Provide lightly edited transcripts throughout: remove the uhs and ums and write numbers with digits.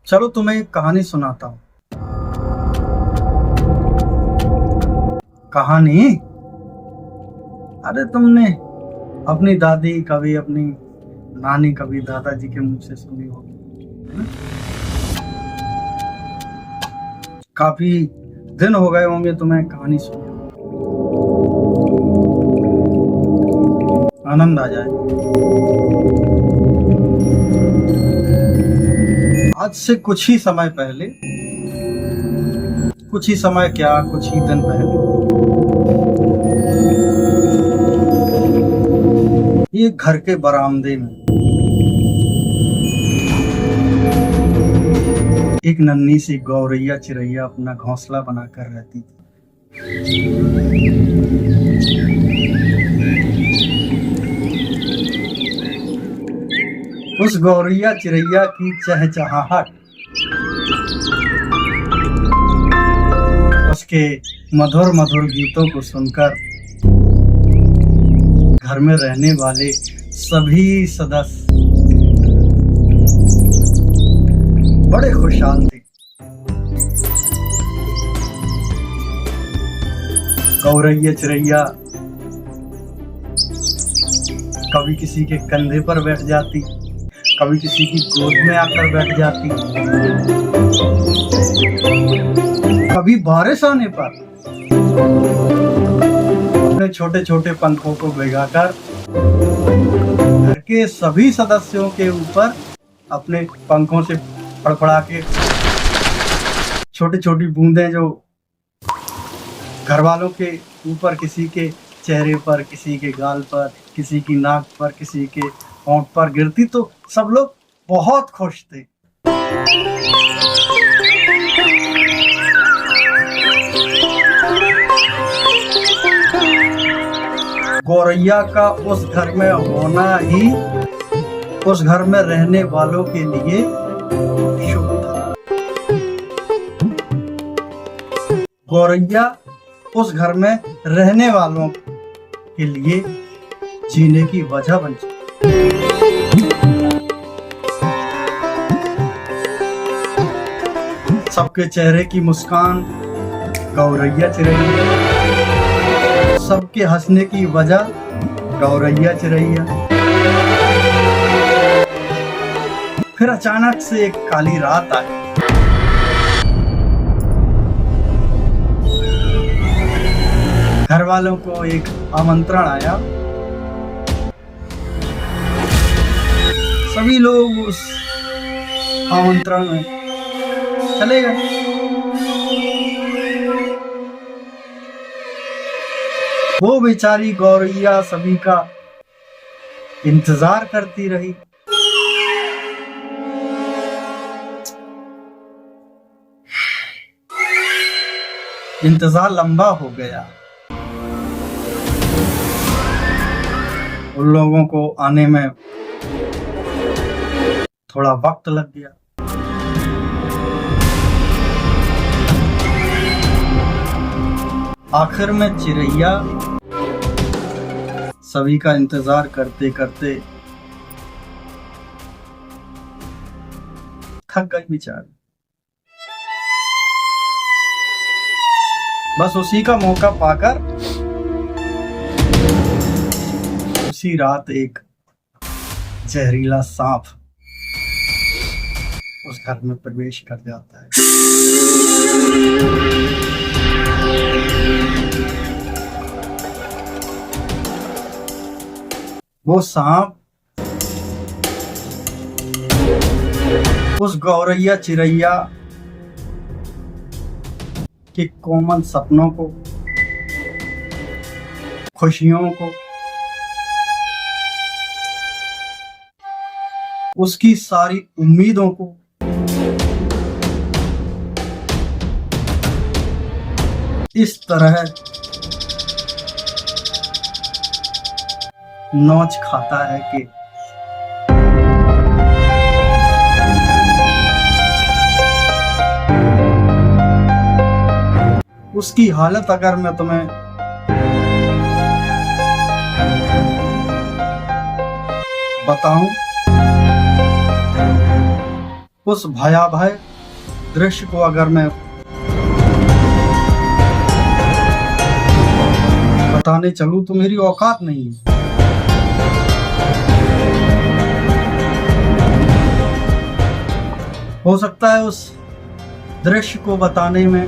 चलो तुम्हें एक कहानी सुनाता हूँ। कहानी? अरे तुमने अपनी दादी कभी अपनी नानी कभी दादाजी के मुंह से सुनी होगी, है ना? काफी दिन हो गए होंगे तुम्हें कहानी सुने, आनंद आ जाए। आज से कुछ ही समय पहले, कुछ ही समय क्या, कुछ ही दिन पहले ये घर के बरामदे में एक नन्ही सी गौरैया चिरैया अपना घोंसला बनाकर रहती थी। उस गौरैया चिरैया की चहचहाहट, उसके मधुर मधुर गीतों को सुनकर घर में रहने वाले सभी सदस्य बड़े खुशहाल थे। गौरैया चिरैया कभी किसी के कंधे पर बैठ जाती, कभी किसी की गोद में आकर बैठ जाती, कभी बारिश आने पर अपने छोटे छोटे पंखों को भिगाकर घर के सभी सदस्यों के ऊपर अपने पंखों से फड़फड़ा के छोटी छोटी बूंदें जो घर वालों के ऊपर, किसी के चेहरे पर, किसी के गाल पर, किसी की नाक पर, किसी के होंठ पर गिरती तो सब लोग बहुत खुश थे। गौरैया का उस घर में होना ही उस घर में रहने वालों के लिए शुभ था। गौरैया उस घर में रहने वालों के लिए जीने की वजह बन चुकी। सबके चेहरे की मुस्कान गौरैया चिरैया, सबके हंसने की वजह गौरैया चिरैया। फिर अचानक से एक काली रात आई। घर वालों को एक आमंत्रण आया। सभी लोग उस आमंत्रण में चले गए। वो बेचारी गौरैया सभी का इंतजार करती रही। इंतजार लंबा हो गया। उन लोगों को आने में थोड़ा वक्त लग गया। आखिर में चिरैया सभी का इंतजार करते करते थक गई बेचारी। बस उसी का मौका पाकर उसी रात एक जहरीला सांप उस घर में प्रवेश कर जाता है। वो सांप उस गौरैया चिरैया के कोमल सपनों को, खुशियों को, उसकी सारी उम्मीदों को इस तरह नोच खाता है कि उसकी हालत अगर मैं तुम्हें बताऊं, उस भयावह दृश्य को अगर मैं बताने चलूं तो मेरी औकात नहीं है। हो सकता है उस दृश्य को बताने में,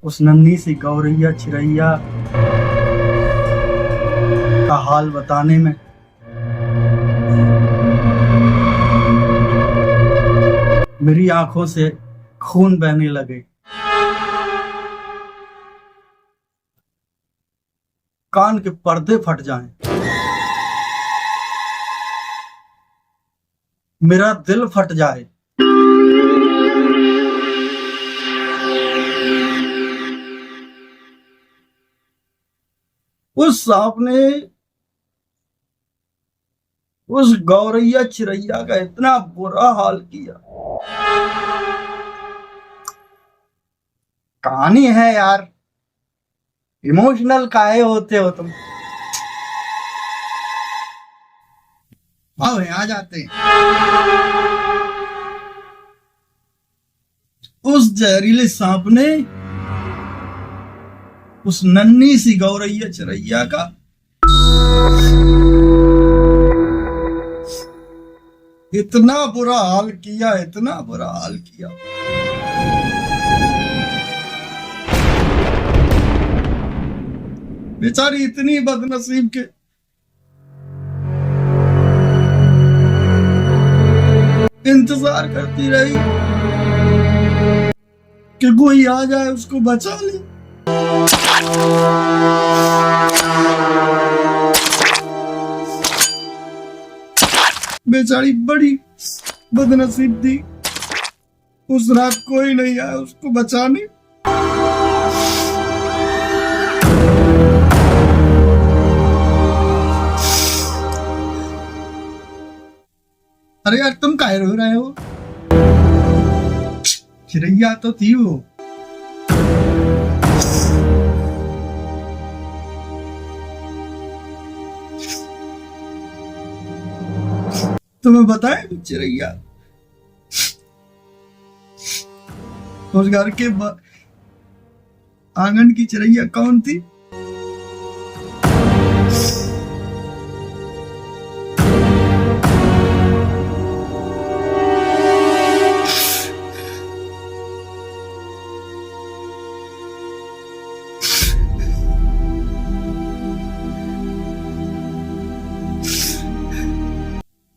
उस नन्ही सी गौरैया चिरैया का हाल बताने में मेरी आंखों से खून बहने लगे, कान के पर्दे फट जाएं, मेरा दिल फट जाए। उस सांप ने उस गौरैया चिरैया का इतना बुरा हाल किया। कहानी है यार, इमोशनल काहे होते हो तुम? आओ आ जाते हैं। उस जहरीले सांप ने उस नन्ही सी गौरैया चिरैया का इतना बुरा हाल किया, इतना बुरा हाल किया। बेचारी इतनी बदनसीब के इंतजार करती रही कि कोई आ जाए उसको बचा ले। बेचारी बड़ी बदनसीब थी, उस रात कोई नहीं आया उसको बचाने। अरे यार तुम काहे रो रहे हो? चिरैया तो थी वो। तुम्हें बताए चिरैया उस घर के आंगन की चिरैया कौन थी?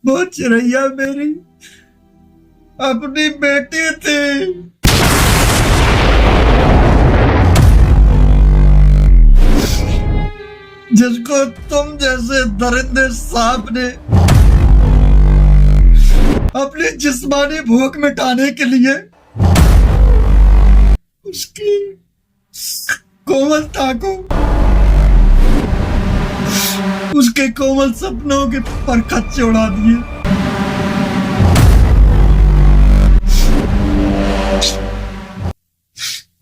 वो चिरैया मेरी अपनी बेटी थी, जिसको तुम जैसे दरिंदे सांप ने अपनी जिस्मानी भूख मिटाने के लिए उसकी कोमलता को, उसके कोमल सपनों के पर खच्चे उड़ा दिए।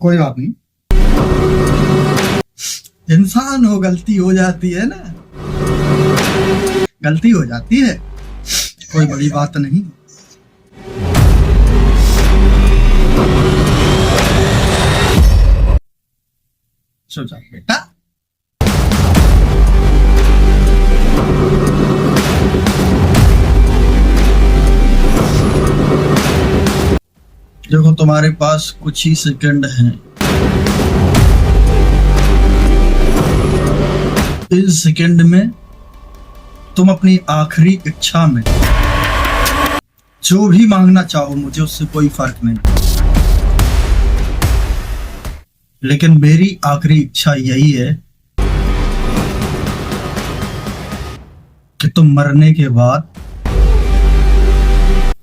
कोई बात नहीं, इंसान हो, गलती हो जाती है ना, गलती हो जाती है, कोई बड़ी बात नहीं। सो जा बेटा। देखो तुम्हारे पास कुछ ही सेकंड हैं। इस सेकंड में तुम अपनी आखिरी इच्छा में जो भी मांगना चाहो, मुझे उससे कोई फर्क नहीं, लेकिन मेरी आखिरी इच्छा यही है कि तुम मरने के बाद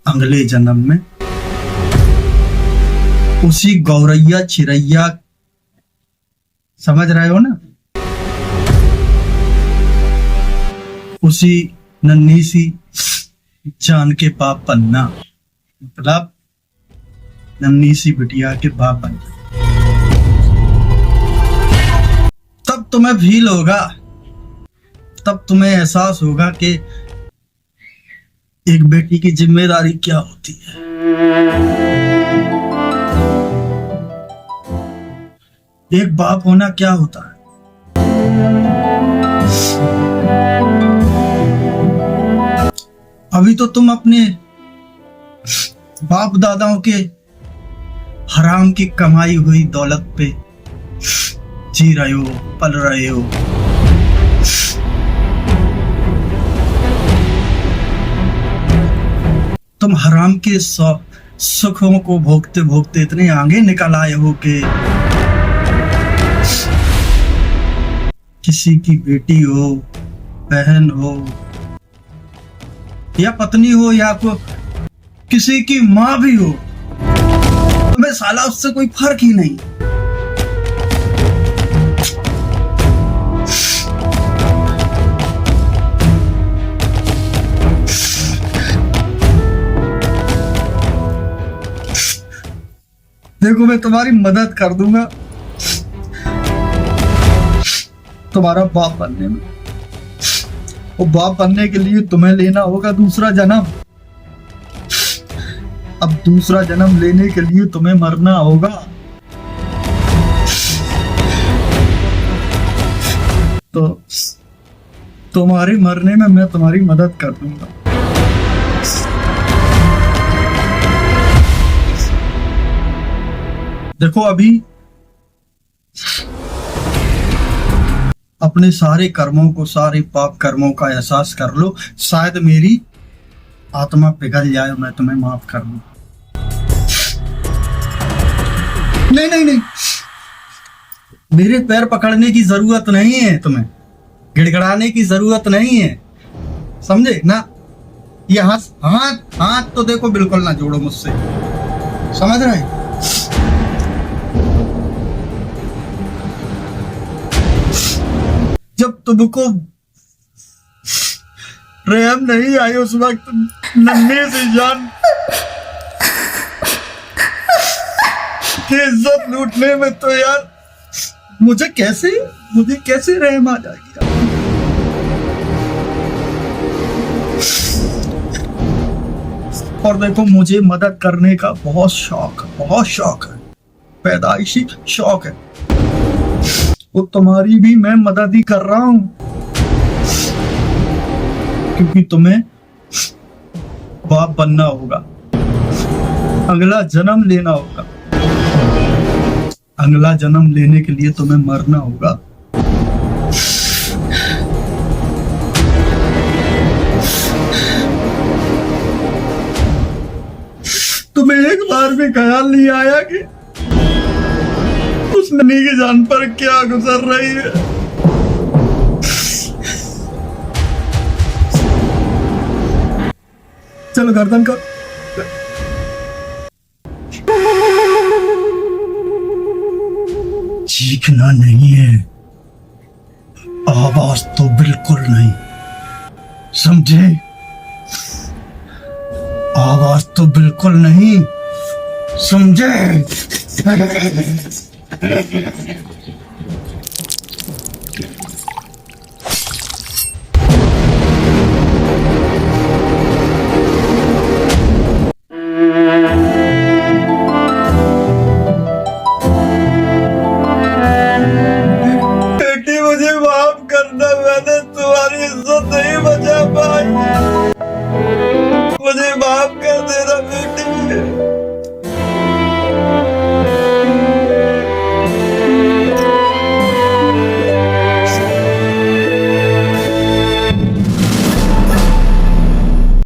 अगले जन्म में उसी गौरैया चिरैया, समझ रहे हो ना, उसी नन्ही सी जान के बाप बनना, मतलब नन्ही सी बिटिया के बाप बनना। तब तुम्हें फील होगा, तब तुम्हें एहसास होगा कि एक बेटी की जिम्मेदारी क्या होती है। एक बाप होना क्या होता है। अभी तो तुम अपने बाप दादाओं के हराम की कमाई हुई दौलत पे जी रहे हो, पल रहे हो। तुम हराम के सुखों को भोगते भोगते इतने आगे निकल आए हो कि किसी की बेटी हो, बहन हो या पत्नी हो या किसी की माँ भी हो, तुम्हें साला उससे कोई फर्क ही नहीं। देखो मैं तुम्हारी मदद कर दूंगा तुम्हारा बाप बनने में। वो बाप बनने के लिए तुम्हें लेना होगा दूसरा जन्म। अब दूसरा जन्म लेने के लिए तुम्हें मरना होगा। तो तुम्हारे मरने में मैं तुम्हारी मदद कर दूंगा। देखो अभी अपने सारे कर्मों को, सारे पाप कर्मों का एहसास कर लो। शायद मेरी आत्मा पिघल जाए, मैं तुम्हें माफ कर दूं। नहीं नहीं नहीं, मेरे पैर पकड़ने की जरूरत नहीं है, तुम्हें गिड़गिड़ाने की जरूरत नहीं है, समझे ना। ये हाथ हाथ हाथ तो देखो बिल्कुल ना जोड़ो मुझसे, समझ रहे। जब तुमको रहम नहीं आई उस वक्त नन्हे से जान की इज्जत लूटने में, तो यार मुझे कैसे रहम आ जाएगी। और देखो मुझे मदद करने का बहुत शौक है, पैदाइशी शौक है। वो तुम्हारी भी मैं मदद ही कर रहा हूं, क्योंकि तुम्हें बाप बनना होगा, अगला जन्म लेना होगा। अगला जन्म लेने के लिए तुम्हें मरना होगा। तुम्हें एक बार भी ख्याल नहीं आया कि उस नन्ही की जान पर क्या गुजर रही है। चलो गर्दन का चीखना नहीं है, आवाज तो बिल्कुल नहीं, समझे। आवाज तो बिल्कुल नहीं, समझे। बेटी मुझे माफ करना, मैंने तुम्हारी इज्जत नहीं बचा पाई, मुझे माफ कर देना बेटी।